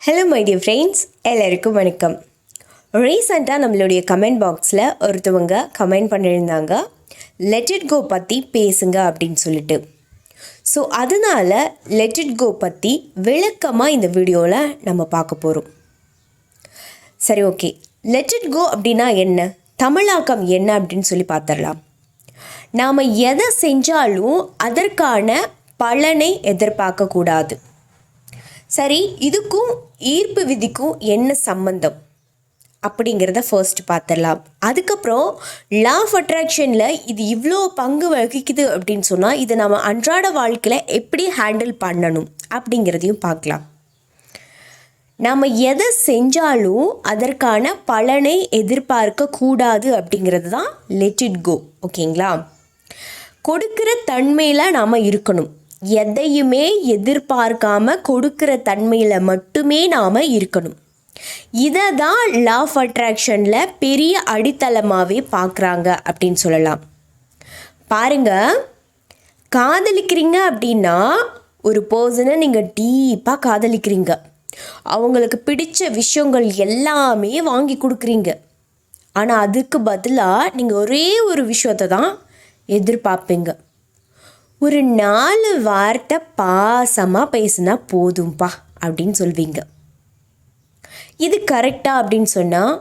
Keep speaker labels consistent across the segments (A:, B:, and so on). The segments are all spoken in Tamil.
A: ஹலோ மை டியர் ஃப்ரெண்ட்ஸ், எல்லாருக்கும் வணக்கம். ரீசெண்டாக நம்மளுடைய கமெண்ட் பாக்ஸில் ஒருத்தவங்க கமெண்ட் பண்ணியிருந்தாங்க, லெட் இட் கோ பற்றி பேசுங்க அப்படின்னு சொல்லிட்டு. ஸோ அதனால் லெட் இட் கோ பற்றி விளக்கமாக இந்த வீடியோவில் நம்ம பார்க்க போகிறோம். சரி, ஓகே. லெட் இட் கோ அப்படின்னா என்ன, தமிழாக்கம் என்ன அப்படின்னு சொல்லி பார்த்துடலாம். நாம் எதை செஞ்சாலும் அதற்கான பலனை எதிர்பார்க்கக்கூடாது. சரி, இதுக்கும் ஈர்ப்பு விதிக்கும் என்ன சம்பந்தம் அப்படிங்கிறத ஃபர்ஸ்ட் பார்த்துடலாம். அதுக்கப்புறம் லா ஆஃப் அட்ராக்ஷனில் இது இவ்வளோ பங்கு வகிக்குது அப்படின்னு சொன்னால் இதை நம்ம அன்றாட வாழ்க்கையில் எப்படி ஹேண்டில் பண்ணணும் அப்படிங்கிறதையும் பார்க்கலாம். நாம் எதை செஞ்சாலும் அதற்கான பலனை எதிர்பார்க்கக்கூடாது அப்படிங்கிறது தான் லெட் இட் கோ. ஓகேங்களா? கொடுக்குற தன்மையில் நாம் இருக்கணும். எதையுமே எதிர்பார்க்காம கொடுக்குற தன்மையில் மட்டுமே நாம் இருக்கணும். இதை தான் லா ஆஃப் அட்ராக்ஷனில் பெரிய அடித்தளமாகவே பார்க்குறாங்க அப்படின்னு சொல்லலாம். பாருங்க, காதலிக்கிறீங்க அப்படின்னா ஒரு பர்சனை நீங்கள் டீப்பாக காதலிக்கிறீங்க. அவங்களுக்கு பிடிச்ச விஷயங்கள் எல்லாமே வாங்கி கொடுக்குறீங்க. ஆனால் அதுக்கு பதிலாக நீங்கள் ஒரே ஒரு விஷயத்தை தான் எதிர்பார்ப்பீங்க. ஒரு 4 வார்த்தை பாசமாக பேசுனா போதும்பா அப்படின்னு சொல்வீங்க. இது கரெக்டா அப்படின்னு சொன்னால்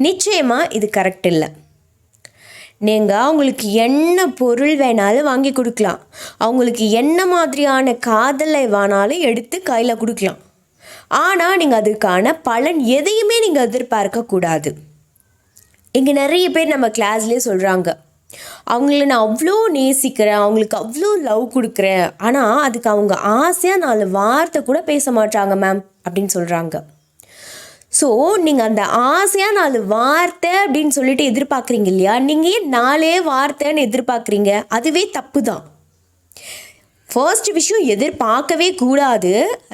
A: நிச்சயமாக இது கரெக்ட் இல்லை. நீங்கள் அவங்களுக்கு என்ன பொருள் வேணாலும் வாங்கி கொடுக்கலாம். அவங்களுக்கு என்ன மாதிரியான காதலை வேணாலும் எடுத்து கையில் கொடுக்கலாம். ஆனால் நீங்கள் அதுக்கான பலன் எதையுமே நீங்கள் எதிர்பார்க்கக்கூடாது. இங்கே நிறைய பேர் நம்ம கிளாஸ்லேயே சொல்கிறாங்க, அவங்கள நான் அவ்வளோ நேசிக்கிறேன், அவங்களுக்கு அவ்வளோ லவ் கொடுக்குறேன், ஆனால் அதுக்கு அவங்க ஆசையாக 4 வார்த்தை கூட பேச மாட்டாங்க மேம் அப்படின்னு சொல்கிறாங்க. ஸோ நீங்கள் அந்த ஆசையாக 4 வார்த்தை அப்படின்னு சொல்லிட்டு எதிர்பார்க்குறீங்க இல்லையா, நீங்கள் ஏன் 4 வார்த்தைன்னு எதிர்பார்க்குறீங்க? அதுவே தப்பு தான். ஃபர்ஸ்ட் விஷயம் எதிர்பார்க்கவே கூடாது.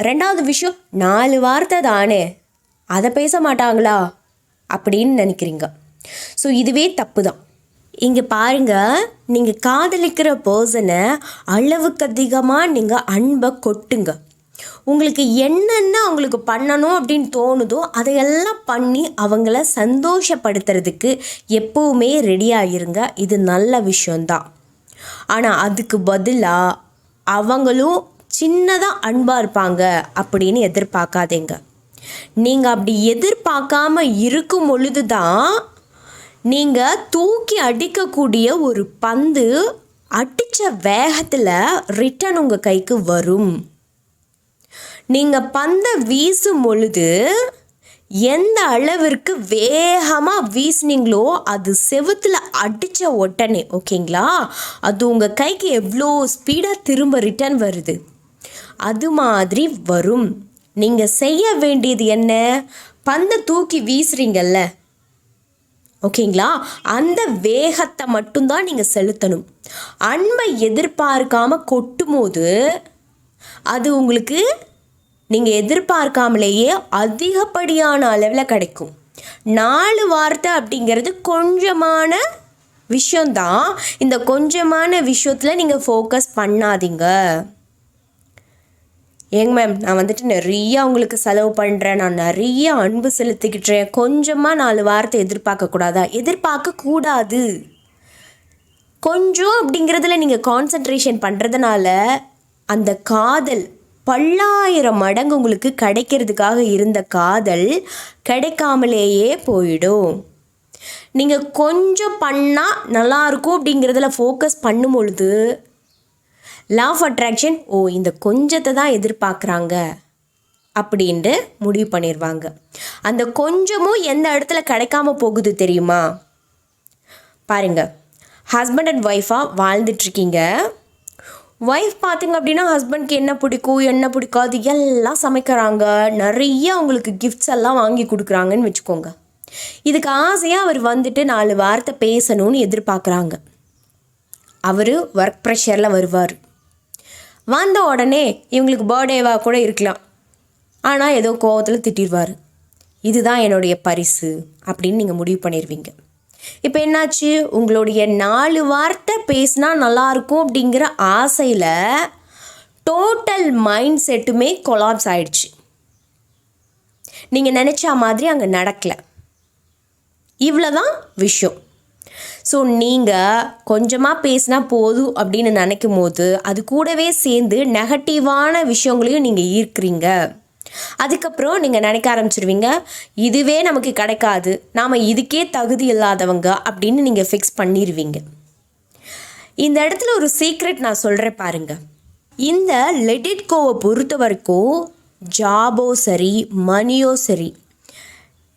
A: 2வது விஷயம் 4 வார்த்தை தானே, அதை பேச மாட்டாங்களா அப்படின்னு நினைக்கிறீங்க. ஸோ இதுவே தப்பு தான். இங்கே பாருங்கள், நீங்கள் காதலிக்கிற பர்சனை அளவுக்கு அதிகமாக நீங்கள் அன்பை கொட்டுங்க. உங்களுக்கு என்னென்ன அவங்களுக்கு பண்ணணும் அப்படின்னு தோணுதோ அதையெல்லாம் பண்ணி அவங்கள சந்தோஷப்படுத்துறதுக்கு எப்போவுமே ரெடியாக இருங்க. இது நல்ல விஷயந்தான். ஆனால் அதுக்கு பதிலாக அவங்களும் சின்னதாக அன்பாக இருப்பாங்க அப்படின்னு எதிர்பார்க்காதீங்க. நீங்கள் அப்படி எதிர்பார்க்காம இருக்கும் பொழுது தான் நீங்கள் தூக்கி அடிக்கக்கூடிய ஒரு பந்து அடித்த வேகத்தில் ரிட்டன் உங்கள் கைக்கு வரும். நீங்கள் பந்தை வீசும் பொழுது எந்த அளவிற்கு வேகமாக வீசினீங்களோ அது செவுத்தில் அடித்த உடனே, ஓகேங்களா, அது உங்கள் கைக்கு எவ்வளோ ஸ்பீடாக திரும்ப ரிட்டன் வருது, அது மாதிரி வரும். நீங்கள் செய்ய வேண்டியது என்ன, பந்தை தூக்கி வீசுறீங்கல்ல, ஓகேங்களா, அந்த வேகத்தை மட்டும்தான் நீங்கள் செலுத்தணும். அன்பை எதிர்பார்க்காம கொட்டும் போது அது உங்களுக்கு நீங்கள் எதிர்பார்க்காமலேயே அதிகப்படியான அளவில் கிடைக்கும். 4 வார்த்தை அப்படிங்கிறது கொஞ்சமான விஷயந்தான். இந்த கொஞ்சமான விஷயத்தில் நீங்கள் ஃபோக்கஸ் பண்ணாதீங்க. ஏங்க மேம், நான் வந்துட்டு நிறைய அவங்களுக்கு செலவு பண்ணுறேன், நான் நிறைய அன்பு செலுத்திக்கிட்டேன், கொஞ்சமாக 4 வார்த்தை எதிர்பார்க்கக்கூடாதா? எதிர்பார்க்கக்கூடாது. கொஞ்சம் அப்படிங்கிறதுல நீங்கள் கான்சன்ட்ரேஷன் பண்ணுறதுனால அந்த காதல் பல்லாயிரம் மடங்கு உங்களுக்கு கிடைக்கிறதுக்காக இருந்த காதல் கிடைக்காமலேயே போயிடும். நீங்கள் கொஞ்சம் பண்ணால் நல்லாயிருக்கும் அப்படிங்கிறதுல ஃபோக்கஸ் பண்ணும் பொழுது லா ஆஃப் அட்ராக்ஷன் இந்த கொஞ்சத்தை தான் எதிர்பார்க்குறாங்க அப்படின்ட்டு முடிவு பண்ணிடுவாங்க. அந்த கொஞ்சமும் எந்த இடத்துல கிடைக்காம போகுது தெரியுமா? பாருங்கள், ஹஸ்பண்ட் அண்ட் ஒய்ஃபாக வாழ்ந்துட்டுருக்கீங்க. ஒய்ஃப் பார்த்திங்க அப்படின்னா ஹஸ்பண்ட்க்கு என்ன பிடிக்கும் என்ன பிடிக்காது எல்லாம் சமைக்கிறாங்க, நிறைய அவங்களுக்கு கிஃப்ட்ஸ் எல்லாம் வாங்கி கொடுக்குறாங்கன்னு வச்சுக்கோங்க. இதுக்கு ஆசையாக அவர் வந்துட்டு 4 வார்த்தை பேசணும்னு எதிர்பார்க்குறாங்க. அவர் ஒர்க் ப்ரெஷரில் வருவார். வந்த உடனே இவங்களுக்கு பர்த்டேவாக கூட இருக்கலாம், ஆனால் ஏதோ கோவத்தில் திட்டிடுவார். இதுதான் என்னுடைய பரிசு அப்படின்னு நீங்கள் முடிவு பண்ணிடுவீங்க. இப்போ என்னாச்சு, உங்களுடைய 4 வார்த்தை பேசினா நல்லாயிருக்கும் அப்படிங்கிற ஆசையில் டோட்டல் மைண்ட் செட்டுமே கொலாப்ஸ் ஆயிடுச்சு. நீங்கள் நினச்ச மாதிரி அங்கே நடக்கலை. இவ்வளோதான் விஷயம். ஸோ நீங்கள் கொஞ்சமாக பேசினா போதும் அப்படின்னு நினைக்கும் போது அது கூடவே சேர்ந்து நெகட்டிவான விஷயங்களையும் நீங்கள் ஈர்க்கிறீங்க. அதுக்கப்புறம் நீங்கள் நினைக்க ஆரம்பிச்சிருவீங்க, இதுவே நமக்கு கிடைக்காது, நாம் இதுக்கே தகுதி இல்லாதவங்க அப்படின்னு நீங்கள் ஃபிக்ஸ் பண்ணிடுவீங்க. இந்த இடத்துல ஒரு சீக்ரெட் நான் சொல்கிறேன் பாருங்க. இந்த லெட் இட் கோவை பொறுத்த வரைக்கும் ஜாபோ சரி மணியோ சரி,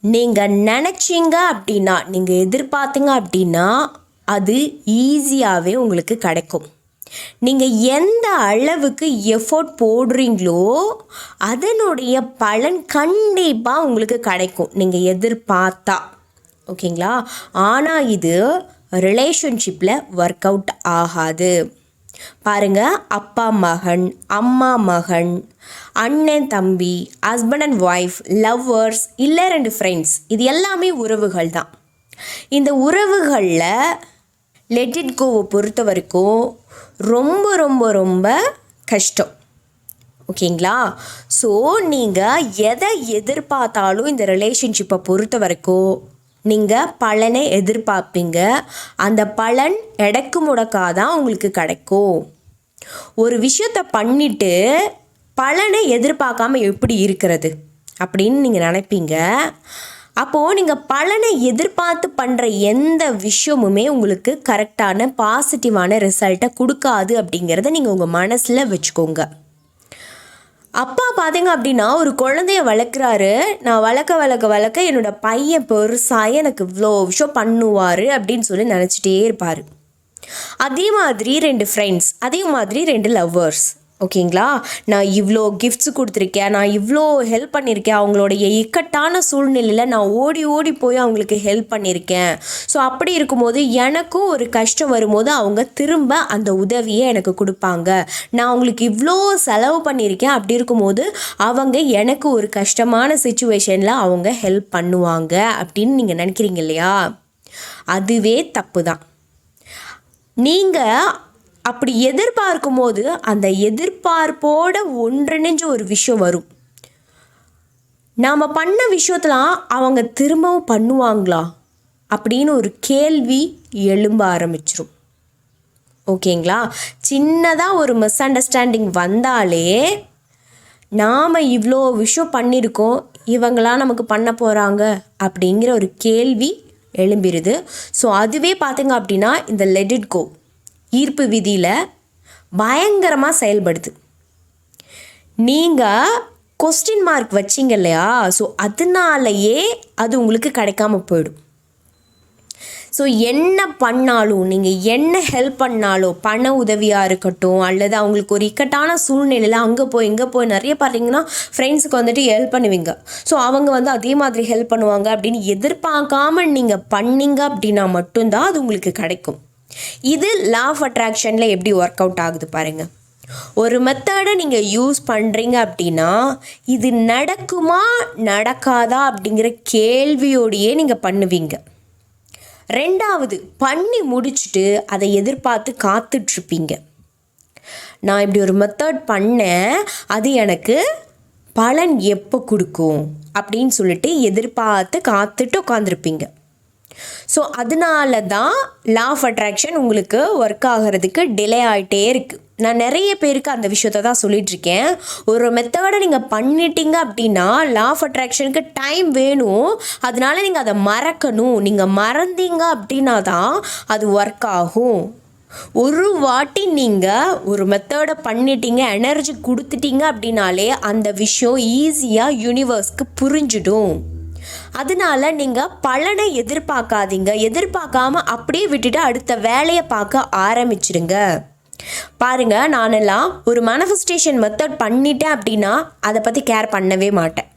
A: நீங்கள் நினச்சிங்க அப்படின்னா, நீங்கள் எதிர்பார்த்தீங்க அப்படின்னா அது ஈஸியாகவே உங்களுக்கு கிடைக்கும். நீங்கள் எந்த அளவுக்கு எஃபோர்ட் போடுறீங்களோ அதனுடைய பலன் கண்டிப்பாக உங்களுக்கு கிடைக்கும், நீங்கள் எதிர்பார்த்தா. ஓகேங்களா? ஆனால் இது ரிலேஷன்ஷிப்பில் ஒர்க் அவுட் ஆகாது. பாருங்க, அப்பா மகன், அம்மா மகன், அண்ணன் தம்பி, ஹஸ்பண்ட் அண்ட் ஒய்ஃப், லவ்வர்ஸ், இல்லை 2 ஃப்ரெண்ட்ஸ், இது எல்லாமே உறவுகள் தான். இந்த உறவுகளில் லெட் இட் கோவை பொறுத்த வரைக்கும் ரொம்ப ரொம்ப ரொம்ப கஷ்டம். ஓகேங்களா? ஸோ நீங்கள் எதை எதிர்பார்த்தாலும் இந்த ரிலேஷன்ஷிப்பை பொறுத்த வரைக்கும் நீங்கள் பலனை எதிர்பார்ப்பீங்க. அந்த பலன் எடக்கு முடக்காதான் உங்களுக்கு கிடைக்கும். ஒரு விஷயத்தை பண்ணிவிட்டு பலனை எதிர்பார்க்காம எப்படி இருக்கிறது அப்படின்னு நீங்கள் நினைப்பீங்க. அப்போது நீங்கள் பலனை எதிர்பார்த்து பண்ணுற எந்த விஷயமுமே உங்களுக்கு கரெக்டான பாசிட்டிவான ரிசல்ட்டை கொடுக்காது அப்படிங்கிறத நீங்கள் உங்கள் மனசில் வச்சுக்கோங்க. அப்பா பார்த்தீங்க அப்படின்னா ஒரு குழந்தைய வளர்க்குறாரு, நான் வளர்க்க என்னோடய பையன் பெருசாக எனக்கு இவ்வளோ விஷயம் பண்ணுவார் அப்படின்னு சொல்லி நினச்சிட்டே இருப்பார். அதே மாதிரி 2 ஃப்ரெண்ட்ஸ், அதே மாதிரி 2 லவ்வர்ஸ். ஓகேங்களா? நான் இவ்வளோ கிஃப்ட்ஸ் கொடுத்துருக்கேன், நான் இவ்வளோ ஹெல்ப் பண்ணியிருக்கேன், அவங்களுடைய இக்கட்டான சூழ்நிலையில் நான் ஓடி ஓடி போய் அவங்களுக்கு ஹெல்ப் பண்ணியிருக்கேன். ஸோ அப்படி இருக்கும்போது எனக்கும் ஒரு கஷ்டம் வரும்போது அவங்க திரும்ப அந்த உதவியை எனக்கு கொடுப்பாங்க. நான் அவங்களுக்கு இவ்வளோ செலவு பண்ணியிருக்கேன், அப்படி இருக்கும்போது அவங்க எனக்கு ஒரு கஷ்டமான சுச்சுவேஷனில் அவங்க ஹெல்ப் பண்ணுவாங்க அப்படின்னு நீங்கள் நினைக்கிறீங்க இல்லையா? அதுவே தப்பு தான். நீங்கள் அப்படி எதிர்பார்க்கும் போது அந்த எதிர்பார்ப்போட ஒன்றிணைஞ்ச ஒரு விஷயம் வரும். நாம் பண்ண விஷயத்தெலாம் அவங்க திரும்பவும் பண்ணுவாங்களா அப்படின்னு ஒரு கேள்வி எழும்ப ஆரம்பிச்சிரும். ஓகேங்களா? சின்னதாக ஒரு மிஸ் அண்டர்ஸ்டாண்டிங் வந்தாலே நாம் இவ்வளோ விஷயம் பண்ணியிருக்கோம், இவங்களாம் நமக்கு பண்ண போகிறாங்க அப்படிங்கிற ஒரு கேள்வி எழும்பிடுது. ஸோ அதுவே பார்த்திங்க அப்படின்னா இந்த லெட் இட் கோ ஈர்ப்பு விதியில் பயங்கரமாக செயல்படுது. நீங்கள் கொஸ்டின் மார்க் வச்சிங்க இல்லையா? ஸோ அதனாலேயே அது உங்களுக்கு கிடைக்காம போயிடும். ஸோ என்ன பண்ணாலும், நீங்கள் என்ன ஹெல்ப் பண்ணாலும், பண உதவியாக இருக்கட்டும் அல்லது அவங்களுக்கு ஒரு இக்கட்டான சூழ்நிலையில் அங்கே போய் இங்கே போய் நிறைய பார்த்தீங்கன்னா ஃப்ரெண்ட்ஸுக்கு வந்துட்டு ஹெல்ப் பண்ணுவீங்க. ஸோ அவங்க அதே மாதிரி ஹெல்ப் பண்ணுவாங்க அப்படின்னு எதிர்பார்க்காம நீங்கள் பண்ணீங்க அப்படின்னா மட்டும்தான் அது உங்களுக்கு கிடைக்கும். இது லா ஆஃப் அட்ராக்ஷனில் எப்படி ஒர்க் அவுட் ஆகுது பாருங்கள். ஒரு மெத்தடை நீங்கள் யூஸ் பண்ணுறீங்க அப்படின்னா இது நடக்குமா நடக்காதா அப்படிங்கிற கேள்வியோடையே நீங்கள் பண்ணுவீங்க. 2வது, பண்ணி முடிச்சுட்டு அதை எதிர்பார்த்து காத்துட்ருப்பீங்க. நான் இப்படி ஒரு மெத்தட் பண்ணேன், அது எனக்கு பலன் எப்போ கொடுக்கும் அப்படின்னு சொல்லிட்டு எதிர்பார்த்து காத்துட்டு உட்காந்துருப்பீங்க. ஸோ அதனால தான் லா ஆஃப் அட்ராக்ஷன் உங்களுக்கு ஒர்க் ஆகிறதுக்கு டிலே ஆகிட்டே இருக்குது. நான் நிறைய பேருக்கு அந்த விஷயத்த தான் சொல்லிகிட்ருக்கேன். ஒரு மெத்தடை நீங்கள் பண்ணிட்டீங்க அப்படின்னா லா ஆஃப் அட்ராக்ஷனுக்கு டைம் வேணும், அதனால நீங்கள் அதை மறக்கணும். நீங்கள் மறந்தீங்க அப்படின்னா தான் அது ஒர்க் ஆகும். ஒரு வாட்டி நீங்கள் ஒரு மெத்தடை பண்ணிட்டீங்க, எனர்ஜி கொடுத்துட்டீங்க அப்படின்னாலே அந்த விஷயம் ஈஸியாக யூனிவர்ஸ்க்கு புரிஞ்சிடும். அதனால நீங்கள் பலனை எதிர்பார்க்காதீங்க. எதிர்பார்க்காம அப்படியே விட்டுட்டு அடுத்த வேலையை பார்க்க ஆரம்பிச்சிடுங்க. பாருங்கள், நானெல்லாம் ஒரு மேனிஃபெஸ்டேஷன் மெத்தட் பண்ணிட்டேன் அப்படின்னா அதை பற்றி கேர் பண்ணவே மாட்டேன்.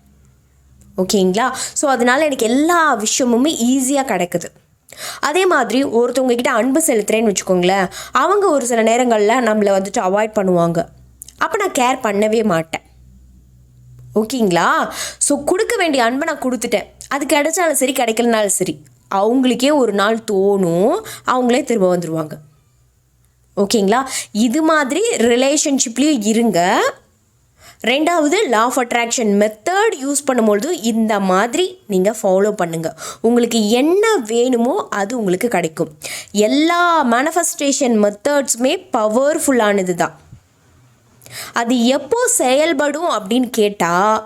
A: ஓகேங்களா? ஸோ அதனால் எனக்கு எல்லா விஷயமுமே ஈஸியாக கிடைக்குது. அதே மாதிரி ஒருத்தவங்க கிட்ட அன்பு செலுத்துகிறேன்னு வச்சுக்கோங்களேன், அவங்க ஒரு சில நேரங்களில் நம்மளை வந்துட்டு அவாய்ட் பண்ணுவாங்க. அப்போ நான் கேர் பண்ணவே மாட்டேன். ஓகேங்களா? ஸோ கொடுக்க வேண்டிய அன்பை நான் கொடுத்துட்டேன், அது கிடைச்சாலும் சரி கிடைக்கலனாலும் சரி, அவங்களுக்கே ஒரு நாள் தோணும், அவங்களே திரும்ப வந்துடுவாங்க. ஓகேங்களா? இது மாதிரி ரிலேஷன்ஷிப்லேயும் இருங்க. ரெண்டாவது, law of attraction method use பண்ணும்பொழுது இந்த மாதிரி நீங்கள் ஃபாலோ பண்ணுங்கள். உங்களுக்கு என்ன வேணுமோ அது உங்களுக்கு கிடைக்கும். எல்லா மேனிஃபெஸ்டேஷன் மெத்தட்ஸுமே பவர்ஃபுல்லானது தான். அது எப்போ செயல்படும் அப்படின்னு கேட்டால்,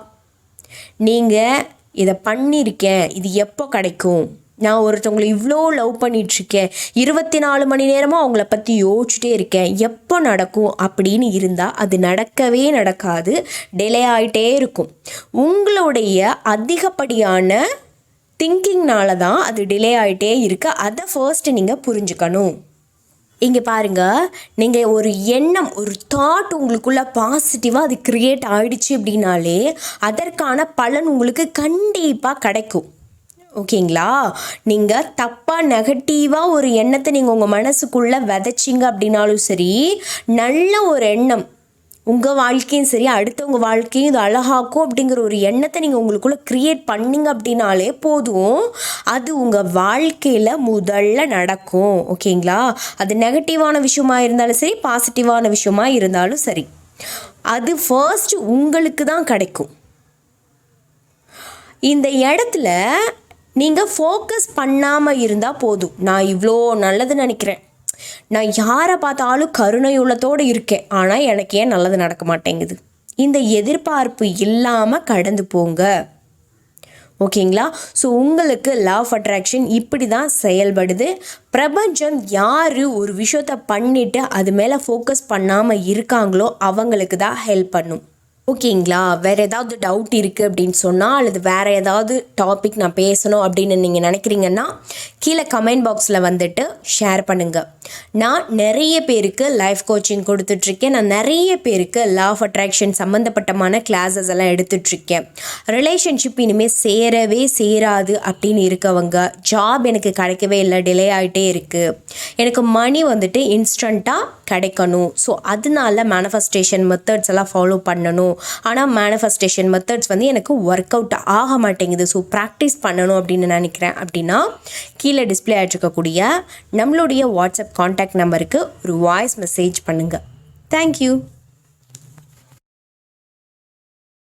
A: நீங்கள் இதை பண்ணியிருக்கேன், இது எப்போ கிடைக்கும், நான் ஒருத்தவங்களை இவ்வளோ லவ் பண்ணிகிட்ருக்கேன், 24 மணி நேரமும் அவங்கள பற்றி யோசிச்சுட்டே இருக்கேன், எப்போ நடக்கும் அப்படின்னு இருந்தால் அது நடக்கவே நடக்காது, டிலே ஆகிட்டே இருக்கும். உங்களுடைய அதிகப்படியான திங்கிங்னால தான் அது டிலே ஆகிட்டே இருக்கு. அதை ஃபர்ஸ்ட்டு நீங்கள் புரிஞ்சுக்கணும். இங்கே பாருங்கள், நீங்கள் ஒரு எண்ணம், ஒரு தாட் உங்களுக்குள்ளே பாசிட்டிவாக அது க்ரியேட் ஆகிடுச்சு அப்படின்னாலே அதற்கான பலன் உங்களுக்கு கண்டிப்பாக கிடைக்கும். ஓகேங்களா? நீங்கள் தப்பாக நெகட்டிவாக ஒரு எண்ணத்தை நீங்கள் உங்கள் மனசுக்குள்ளே விதைச்சிங்க அப்படின்னாலும் சரி, நல்ல ஒரு எண்ணம் உங்கள் வாழ்க்கையும் சரி, அடுத்தவங்க வாழ்க்கையும் இது அழகாக்கும் அப்படிங்கிற ஒரு எண்ணத்தை நீங்கள் உங்களுக்குள்ளே க்ரியேட் பண்ணிங்க அப்படின்னாலே போதும், அது உங்கள் வாழ்க்கையில் முதல்ல நடக்கும். ஓகேங்களா? அது நெகட்டிவான விஷயமா இருந்தாலும் சரி, பாசிட்டிவான விஷயமா இருந்தாலும் சரி, அது ஃபர்ஸ்ட் உங்களுக்கு தான் கிடைக்கும். இந்த இடத்துல நீங்கள் ஃபோக்கஸ் பண்ணாமல் இருந்தால் போதும். நான் இவ்வளோ நல்லது நினைக்கிறேன், நான் யாரை பார்த்தாலும் கருணை உள்ளத்தோடு இருக்கேன், ஆனால் எனக்கு ஏன் நல்லது நடக்க மாட்டேங்குது, இந்த எதிர்பார்ப்பு இல்லாமல் கடந்து போங்க. ஓகேங்களா? ஸோ உங்களுக்கு லா ஆஃப் அட்ராக்ஷன் இப்படி தான் செயல்படுது. பிரபஞ்சம் யார் ஒரு விஷயத்தை பண்ணிவிட்டு அது மேலே ஃபோக்கஸ் பண்ணாமல் இருக்காங்களோ அவங்களுக்கு தான் ஹெல்ப் பண்ணும். ஓகேங்களா? வேறு ஏதாவது டவுட் இருக்குது அப்படின்னு சொன்னால், அல்லது வேறு ஏதாவது டாபிக் நான் பேசணும் அப்படின்னு நீங்கள் நினைக்கிறீங்கன்னா கீழே கமெண்ட் பாக்ஸில் வந்துட்டு ஷேர் பண்ணுங்கள். நான் நிறைய பேருக்கு லைஃப் கோச்சிங் கொடுத்துட்ருக்கேன். நான் நிறைய பேருக்கு லா ஆஃப் அட்ராக்ஷன் சம்மந்தப்பட்டமான கிளாஸஸ் எல்லாம் எடுத்துட்ருக்கேன். ரிலேஷன்ஷிப் இனிமேல் சேரவே சேராது அப்படின்னு இருக்கவங்க, ஜாப் எனக்கு கிடைக்கவே இல்லை, டிலே ஆகிட்டே இருக்குது, எனக்கு மணி வந்துட்டு இன்ஸ்டண்ட்டாக கிடைக்கணும், ஸோ அதனால மேனிஃபெஸ்டேஷன் மெத்தட்ஸ் எல்லாம் ஃபாலோ பண்ணணும், ஆனால் மேனிஃபெஸ்டேஷன் மெத்தட்ஸ் வந்து எனக்கு ஒர்க் அவுட் ஆக மாட்டேங்குது, ஸோ ப்ராக்டிஸ் பண்ணணும் அப்படின்னு நினைக்கிறேன் அப்படின்னா கீழே டிஸ்பிளே ஆகிருக்கக்கூடிய நம்மளுடைய வாட்ஸ்அப் காண்டாக்ட் நம்பருக்கு ஒரு வாய்ஸ் மெசேஜ் பண்ணுங்கள். தேங்க்யூ.